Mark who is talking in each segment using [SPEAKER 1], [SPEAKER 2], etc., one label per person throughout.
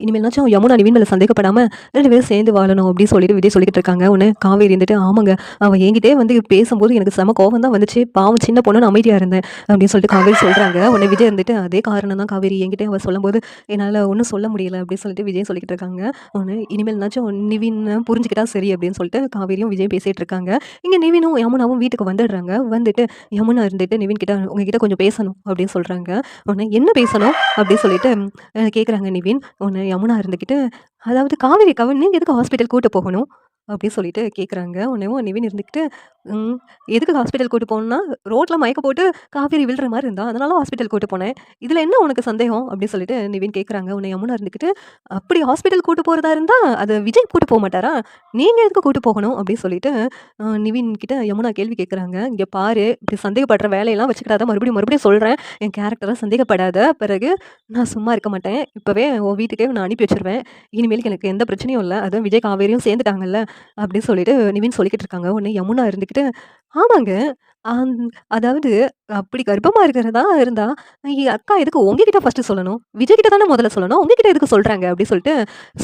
[SPEAKER 1] இனிமேல்னாச்சும் யமுனா நிவின் மேல சந்தேகப்படாம 2 பேரும் சேர்ந்து வாழணும் அப்படின்னு சொல்லிட்டு விஜய் சொல்லிக்கிட்டு இருக்காங்க. உடனே காவேரி இருந்துட்டு, "ஆமாங்க. அவ என்கிட்டயே வந்து பேசும்போது எனக்கு செம கோவம் தான் வந்துச்சு. பாவம் சின்ன பொண்ணுன்னு அமைதியா இருந்தேன்." அப்படின்னு சொல்லிட்டு காவேரி சொல்றாங்க. உடனே விஜய் இருந்துட்டு, "அதே காரணம் தான் காவேரி. என்கிட்டயும் அவ சொல்லும்போது என்னால ஒண்ணும் சொல்ல முடியல." அப்படின்னு சொல்லிட்டு விஜய் சொல்லிக்கிட்டு இருக்காங்க. உடனே இனிமேல்னாச்சும் நிவின புரிஞ்சுக்கிட்டா சரி அப்படின்னு சொல்லிட்டு காவேரியும் விஜயும் பேசிட்டு இருக்காங்க. இங்க நிவினும் யமுனாவும் வீட்டுக்கு வந்துடுறாங்க. வந்துட்டு யமுனா இருந்துட்டு நிவின் கிட்ட, "உங்ககிட்ட கொஞ்சம் பேசணும்." அப்படின்னு சொல்றாங்க. உடனே, "என்ன பேசணும்?" அப்படின்னு சொல்லிட்டு கேட்குறாங்க நிவின். உடனே யமுனா இருந்துக்கிட்டு, "அதாவது காவேரிக்காவ நீங்க எதுக்கு ஹாஸ்பிட்டல் கூட்டு போகணும்?" அப்படின்னு சொல்லிட்டு கேட்குறாங்க. உடனேவும் நிவின் இருந்துக்கிட்டு, "ம் எதுக்கு ஹாஸ்பிட்டல் கூட்டு போணும்னா, ரோட்ல மயக்கம் போட்டு காவேரி விழுற மாரி இருந்தா, அதனால ஹாஸ்பிட்டல் கூட்டு போனேன். இதுல என்ன உனக்கு சந்தேகம்?" அப்படின்னு சொல்லிட்டு நிவின் கேட்குறாங்க. உடனே யமுனா இருந்துக்கிட்டு, "அப்படி ஹாஸ்பிட்டல் கூட்டு போறதா இருந்தா, அத விஜய் கூட்டு போமாட்டாரா? நீங்க எதுக்கு கூட்டு போகணும்?" அப்படின்னு சொல்லிட்டு நிவின் கிட்ட யமுனா கேள்வி கேட்குறாங்க. "இங்க பாரு, இப்படி சந்தேகப்படுற வேலையெல்லாம் வச்சுக்கிடாத. மறுபடியும் மறுபடியும் சொல்றேன். என் கேரக்டர சந்தேகப்படாத. பிறகு நான் சும்மா இருக்க மாட்டேன். இப்பவே உன் வீட்டுக்கே நான் அனுப்பி வச்சுருவேன். இனிமேலுக்கு எனக்கு எந்த பிரச்சனையும் இல்ல. அதுவும் விஜய், காவேரியும் சேர்ந்துட்டாங்கல்ல." அப்படின்னு சொல்லிட்டு நிவின் சொல்லிக்கிட்டு இருக்காங்க. உடனே யமுனா இருந்துக்கிட்டு, "ஆமாங்க. அந் அதாவது அப்படி கர்ப்பமா இருக்கிறதா இருந்தா, அக்கா எதுக்கு உங்ககிட்ட ஃபர்ஸ்ட்டு சொல்லணும்? விஜய் கிட்ட தானே முதல்ல சொல்லணும். உங்ககிட்ட எதுக்கு சொல்றாங்க?" அப்படி சொல்லிட்டு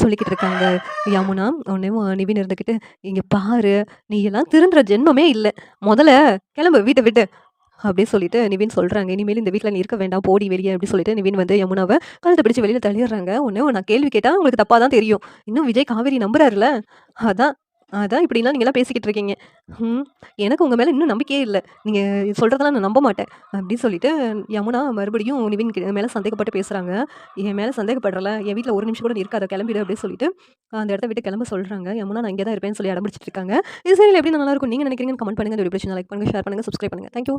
[SPEAKER 1] சொல்லிக்கிட்டு இருக்காங்க யமுனா. உடனேவும் நிவின் இருந்துக்கிட்டு, "இங்க பாரு, நீ எல்லாம் திருந்துற ஜென்மமே இல்ல. மொதல்ல கெளம்பு வீட்ட விட்டு." அப்படின்னு சொல்லிட்டு நிவின் சொல்றாங்க. "இனிமேல் இந்த வீட்ல நீ இருக்க வேண்டாம். போடி வெளிய." அப்படி சொல்லிட்டு நிவின் வந்து யமுனாவ கழுத்த பிடிச்சு வெளியில தள்ளிர்றாங்க. உடனே நான் கேள்வி கேட்டா உங்களுக்கு தப்பா தான் தெரியும். இன்னும் விஜய் காவேரி நம்புறாருல்ல. அதான் அதான் இப்படிலாம் நீங்கலாம் பேசிக்கிட்டு இருக்கீங்க. ம். எனக்கு உங்க மேல இன்னும் நம்பிக்கையே இல்ல. நீங்க சொல்றதெல்லாம் நான் நம்ப மாட்டேன்." அப்படின்னு சொல்லிட்டு யமுனா மறுபடியும் நிவின் மேல சந்தேகப்பட்டு பேசுறாங்க. "என் மேல சந்தேகப்படுறல, என் வீட்ல ஒரு நிமிஷம் கூட நீ இருக்காத. கிளம்பிடு." அப்படின்னு சொல்லிட்டு அந்த இடத்த விட்டு கிளம்ப சொல்றாங்க. யமுனா நான் இங்க தான் இருப்பேன்னு சொல்லி அடம் பிடிச்சுட்டு இருக்காங்க. இது சீரியல் எப்படி நல்லாருக்கும் நீங்க நினைக்கிறீங்கன்னு கமெண்ட் பண்ணுங்க. இந்த வீடியோ பிடிச்சிருந்தா லைக் பண்ணுங்க, ஷேர் பண்ணுங்க, சப்ஸ்கிரைப் பண்ணுங்க. Thank you.